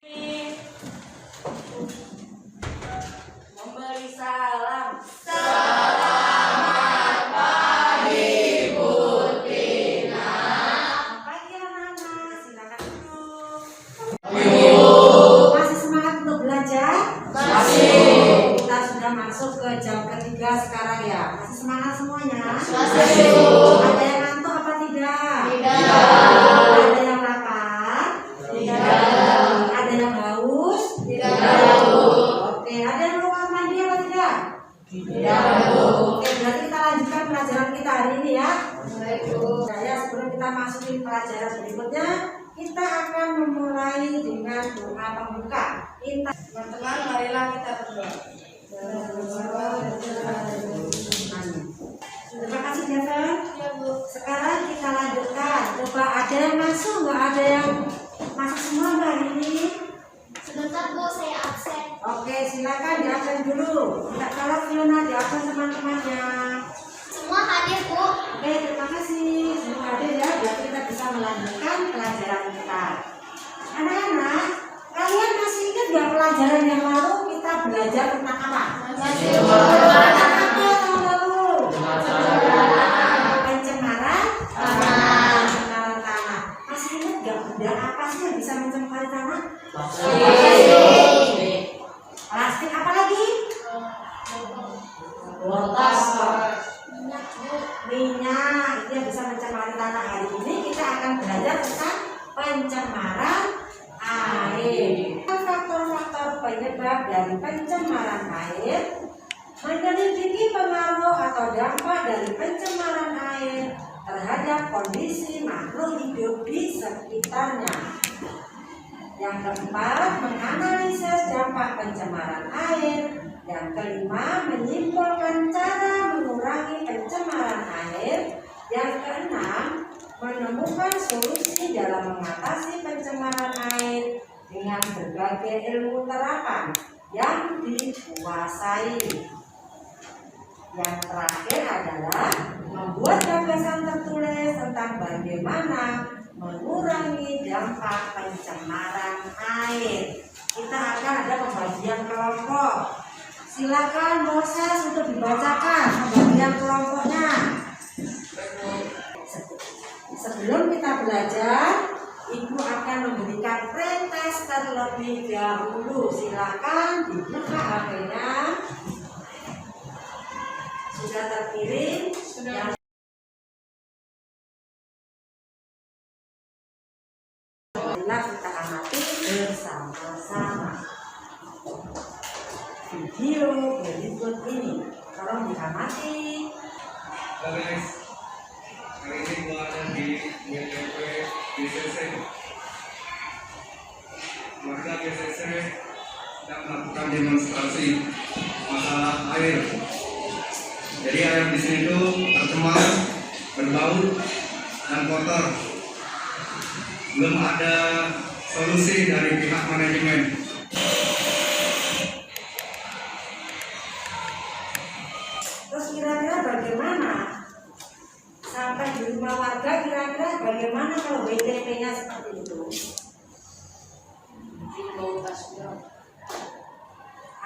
Memberi salam. Selamat pagi Bu Tina. Selamat pagi anak-anak, silakan duduk. Masih semangat untuk belajar? Masih. Kita sudah masuk ke jam ketiga sekarang ya. Masih semangat semuanya? Masih. Ada yang ngantuk apa tidak? Tidak. Ada yang lapar? Tidak. Ada yang haus? Tidak. Oke, ada yang mau kamar mandi apa tidak? Tidak. Oke, berarti kita lanjutkan pelajaran kita hari ini ya. Baik Bu. Saya sebelum kita masukin pelajaran berikutnya, kita akan memulai dengan doa pembuka. Teman-teman, marilah kita berdoa. Terima kasih Jason. Ya Bu. Sekarang kita lanjutkan. Coba ada yang masuk nggak? Ada yang masuk semua nggak hari ini? Sebentar Bu, saya absen. Oke, silakan di absen dulu. Tidak salah Fiona di absen teman-temannya. Semua hadir Bu. Oke, terima kasih. Semua hadir ya, biar kita bisa melanjutkan pelajaran kita. Anak-anak, kalian masih ingat nggak pelajaran yang lalu kita belajar tentang apa? Masih Bu. Tentang apa tahun lalu? Pencemaran tanah. Pencemaran tanah. Masih ingat nggak benda apa sih yang bisa mencemari tanah? Plastik apa lagi? Kertas. Minyak Bu. Minyak itu yang bisa mencemari tanah. Hari ini kita akan belajar tentang pencemaran air. Faktor-faktor penyebab dari pencemaran air, menyelidiki pengaruh atau dampak dari pencemaran air terhadap kondisi makhluk hidup di sekitarnya. Yang keempat, menganalisis dampak pencemaran air. Yang kelima, menyimpulkan cara mengurangi pencemaran air. Yang keenam, menemukan solusi dalam mengatasi pencemaran air dengan berbagai ilmu terapan yang dikuasai. Yang terakhir adalah membuat gagasan tertulis tentang bagaimana mengurangi dampak pencemaran air. Kita akan ada pembagian kelompok. Silakan Moses untuk dibacakan pembagian kelompoknya. Sebelum kita belajar, Ibu akan memberikan pretest terlebih dahulu. Silakan dibuka HP-nya. Sudah terkirim? Sudah. Marilah kita amati bersama-sama video berikut ini. Tolong diamati. Guys, hari ini gua ada di WTP BCC. Warga BCC sedang melakukan demonstrasi masalah air. Jadi air di sini itu tercemar, berbau, dan kotor. Belum ada solusi dari pihak manajemen. Terus kira-kira bagaimana? Sampai di rumah warga kira-kira bagaimana kalau WTP-nya seperti itu?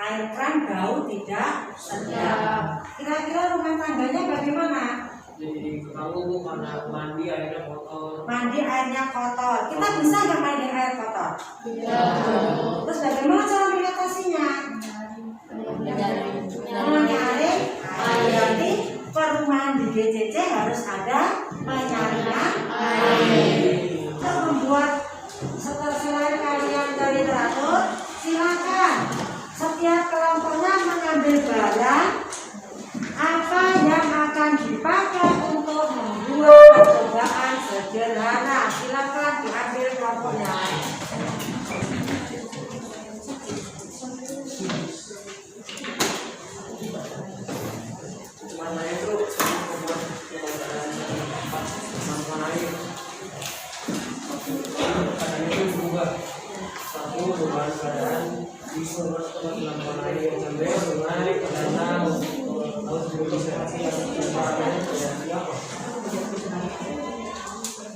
Air keran bau tidak sedap. Kira-kira rumah tangganya bagaimana? Jadi ketahu karena mandi airnya kotor. Mandi airnya kotor. Kita bisa nggak mandi air kotor? Tidak. Terus bagaimana cara mengatasinya? Menyaring air. Berarti perumahan di GCC harus ada penyaringan air. Untuk membuat selain kalian cari teratur, silakan setiap kelompoknya mengambil barang apa yang akan dipakai untuk membuat percobaan sederhana. Silakan diambil kelompoknya. Mana itu membuat pemanfaatan air. Katanya itu berubah. Satu perubahan keadaan di sumber pemanfaatan air yang sampai sungai, danau, laut berkonservasi yang pencemarannya terjadi apa?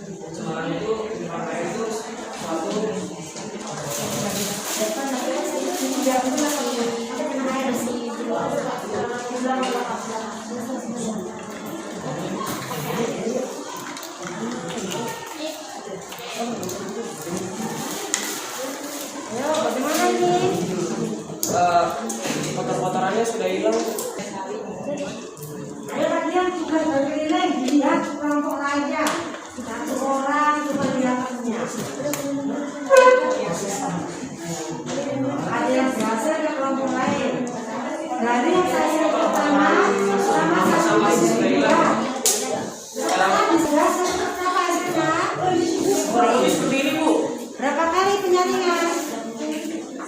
Pencemaran itu pencemaran air itu suatu Ayo, bagaimana ini? Kotor-kotorannya sudah hilang. Ayo kalian juga berkeliling lihat kelompok lainnya. Satu orang cuma lihatannya. Ada yang berhasil ke kelompok lain. Dari yang saya pertama sama sudah hilang. berhasil pertama SMA. Kurang seperti ini, Bu. Berapa kali penyaringan?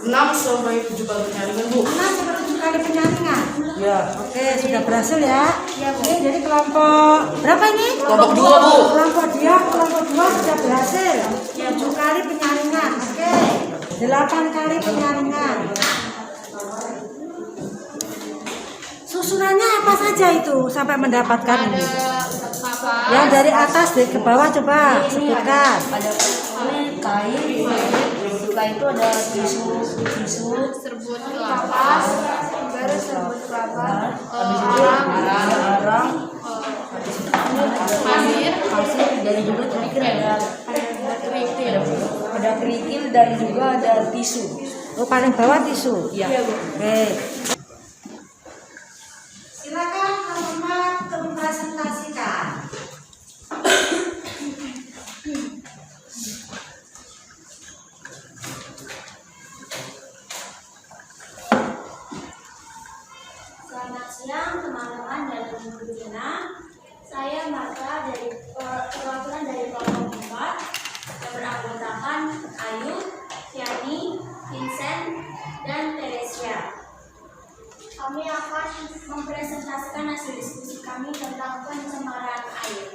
6 sampai 7 kali penyaringan, Bu. 6 sampai 7 kali penyaringan. Ya. Oke, sudah berhasil ya. Oke, jadi kelompok berapa ini? Kelompok 2, Bu. Kelompok 2 sudah berhasil. 7 kali penyaringan. Oke. 8 kali penyaringan. Susunannya apa saja itu sampai mendapatkan ini? Yang dari atas ke bawah coba sebutkan. Ada kain, setelah itu ada tisu, Serbuk kelapa, baru serbuk kelapa, arang, pasir, dan juga terakhir ada kerikil dan juga ada tisu. Oh, paling bawah tisu. Iya. Oke. Silakan teman-teman mempresentasikan. Selamat siang teman-teman dan Ibu Dina. Saya Marta dari perwakilan dari kelompok 4 yang beranggotakan Ayu, Yani, Vincent, dan Teresia. Kami akan mempresentasikan hasil diskusi kami tentang pencemaran air.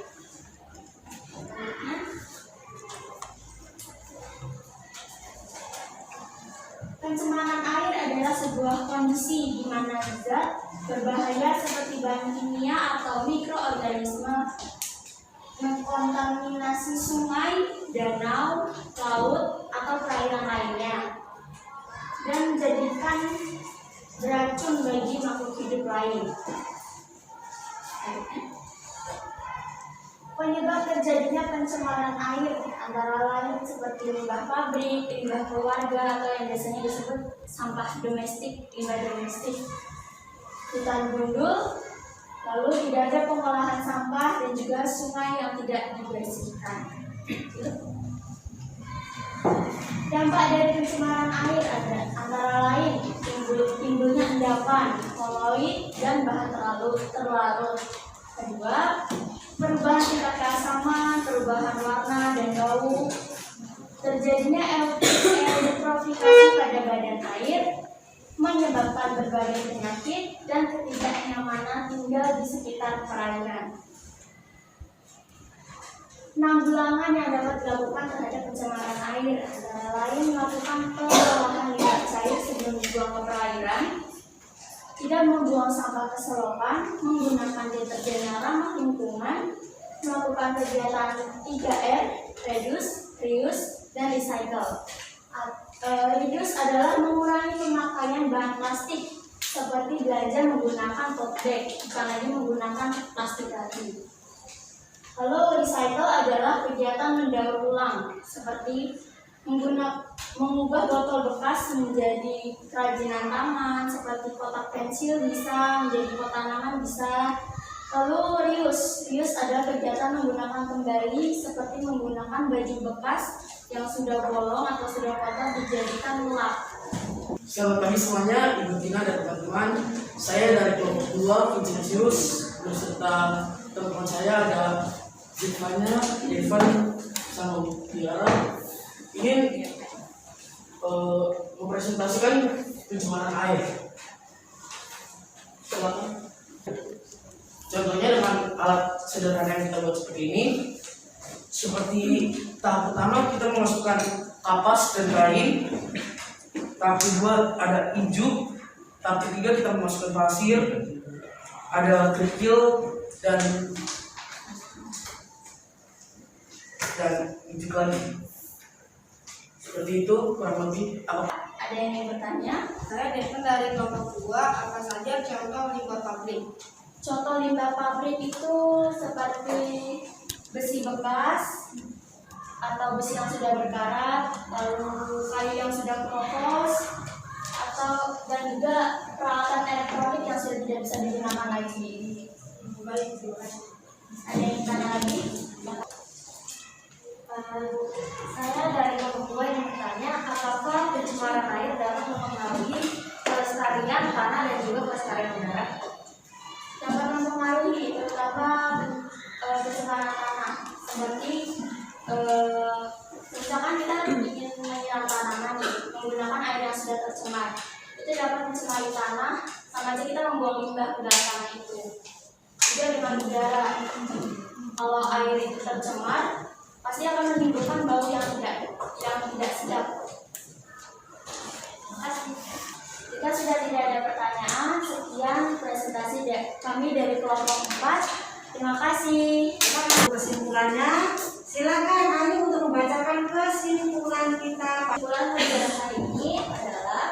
Pencemaran air adalah sebuah kondisi di mana zat berbahaya seperti bahan kimia atau mikroorganisme mengkontaminasi sungai, danau, laut, atau perairan lainnya dan menjadikan beracun bagi makhluk hidup lain. Penyebab terjadinya pencemaran air antara lain seperti limbah pabrik, limbah keluarga atau yang biasanya disebut sampah domestik, limbah domestik, hutan gundul, lalu tidak ada pengolahan sampah dan juga sungai yang tidak dibersihkan. Dampak dari pencemaran air ada antara lain timbulnya endapan, koloid, dan bahan terlarut. Kedua, perubahan tingkat keasaman, perubahan warna dan bau, terjadinya eutrofikasi pada badan air, menyebabkan berbagai penyakit dan ketidaknyamanan tinggal di sekitar perairan. Penanggulangan yang dapat dilakukan terhadap pencemaran air antara lain melakukan pengolahan limbah cair sebelum dibuang ke perairan, tidak membuang sampah ke selokan, menggunakan deterjen yang ramah lingkungan, melakukan kegiatan 3R, reduce, reuse, dan recycle. Reduce adalah mengurangi pemakaian bahan plastik seperti belanja menggunakan tote bag, bukan lagi menggunakan plastik lagi. Lalu recycle adalah kegiatan mendaur ulang seperti mengubah botol bekas menjadi kerajinan tangan seperti kotak pensil bisa menjadi pot tanaman bisa. Lalu reuse adalah kegiatan menggunakan kembali seperti menggunakan baju bekas yang sudah bolong atau sudah kotor dijadikan lap. Selamat pagi semuanya, Ibu Tina dan teman-teman. Saya dari kelompok 2, Vincentius, beserta teman-teman saya ada Zikmanya, Evan, sama Tiara. Ini mempresentasikan pencemaran air. Silakan. Contohnya dengan alat sederhana yang kita buat seperti ini. Seperti tahap pertama kita memasukkan kapas dan kain. Tahap kedua ada injuk. Tahap ketiga kita memasukkan pasir, ada kerikil dan injuk lagi. Seperti itu kurang lebih apa? Ada yang ingin bertanya? Saya Devon dari kelompok 2, apa saja contoh limbah pabrik? Contoh limbah pabrik itu seperti besi bekas atau besi yang sudah berkarat, lalu kayu yang sudah keropos, atau dan juga peralatan elektronik yang sudah tidak bisa digunakan lagi. Baik, terima kasih. Ada yang tanya lagi? Saya dari kelompok 2 yang bertanya, apakah pencemaran air dapat mempengaruhi kelestarian tanah dan juga kelestarian udara? Dapat mempengaruhi, terutama pencemaran tanah, seperti misalkan kita ingin menyiram tanaman menggunakan air yang sudah tercemar, itu dapat mencemari tanah, sama aja kita membuang limbah ke dalam tanah itu. Juga dengan udara, kalau air itu tercemar, pasti akan menimbulkan bau yang tidak sedap. Terima kasih. Jika sudah tidak ada pertanyaan, sekian presentasi kami dari kelompok 4. Terima kasih. Kesimpulannya, silakan Ayu untuk membacakan kesimpulan kita. Kesimpulan pelajaran hari ini adalah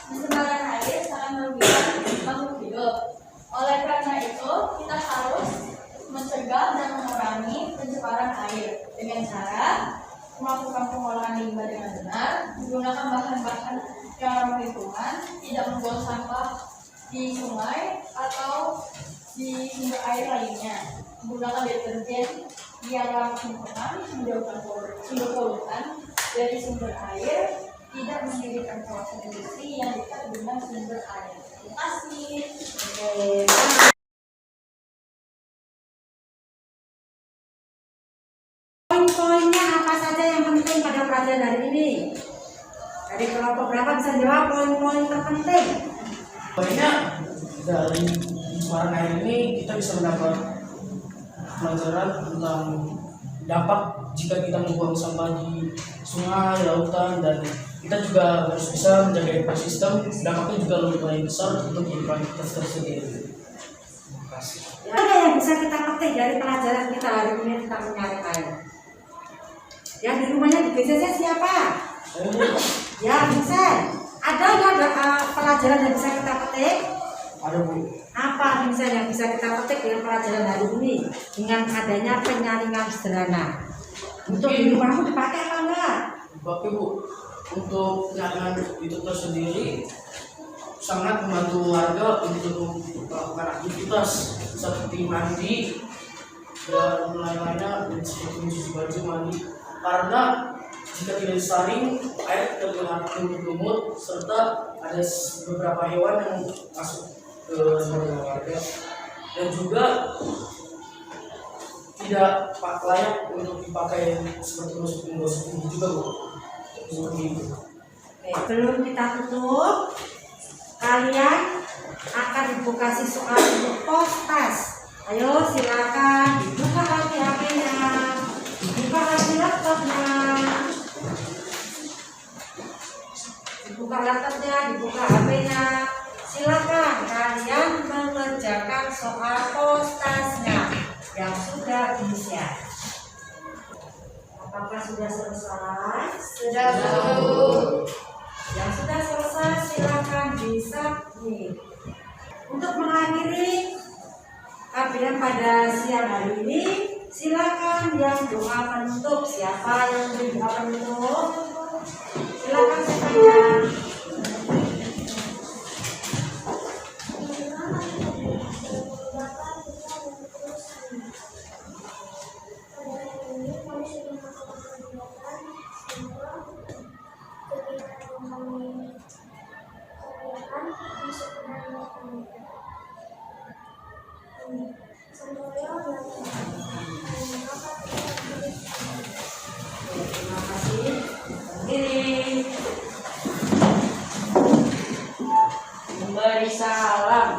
pencemaran air sangat merugikan makhluk hidup. Oleh karena itu, kita harus mencegah dan mengurangi pencemaran air dengan cara melakukan pengolahan limbah dengan benar, menggunakan bahan-bahan yang ramah lingkungan, tidak membuang sampah di sungai atau di sumber air lainnya, menggunakan deterjen yang ramah lingkungan, menjauhkan sumber polutan dari sumber air, tidak mendirikan kawasan industri yang dekat dengan sumber air. Terima kasih. Poin-poinnya apa saja yang penting pada pelajaran hari ini? Dari kelompok berapa bisa jawab poin-poin terpenting? Poinnya dari pencemaran air ini kita bisa mendapat pelajaran tentang dampak jika kita membuang sampah di sungai, lautan, dan kita juga harus bisa menjaga ekosistem. Dampaknya juga lebih banyak besar untuk kehidupan kita sendiri. Terima kasih. Ada yang bisa kita petik dari pelajaran kita hari ini tentang menyaring air? Ya, di rumahnya di BCC siapa? Ya, Vincent. Ada nggak pelajaran yang bisa kita petik? Ada Bu. Apa Vincent yang bisa kita petik dari pelajaran hari ini dengan adanya penyaringan sederhana? Untuk di rumahmu dipakai apa enggak? Bapak Bu, untuk penyaringan itu tersendiri sangat membantu warga untuk melakukan aktivitas seperti mandi dan lain-lainnya, dan seperti mencuci baju, mandi. Karena jika tidak disaring, air terlihat lumut-lumut serta ada beberapa hewan yang masuk ke warga, dan juga tidak layak untuk dipakai seperti gosok gigi juga Bu. Seperti itu. Oke, sebelum kita tutup, kalian akan dibuka soal untuk postas. Ayo silakan dibuka lagi HP-nya, dibuka lagi laptopnya, dibuka laptopnya, dibuka HP-nya. Silakan kalian mengerjakan soal postasnya yang sudah di-share. Apakah sudah selesai? Sudah, Bu. Yang sudah selesai silakan di-submit. Untuk mengakhiri kajian pada siang hari ini, silakan yang doa penutup. Siapa yang beri doa penutup? Silakan semuanya. Terima kasih. Berdiri. Memberi salam.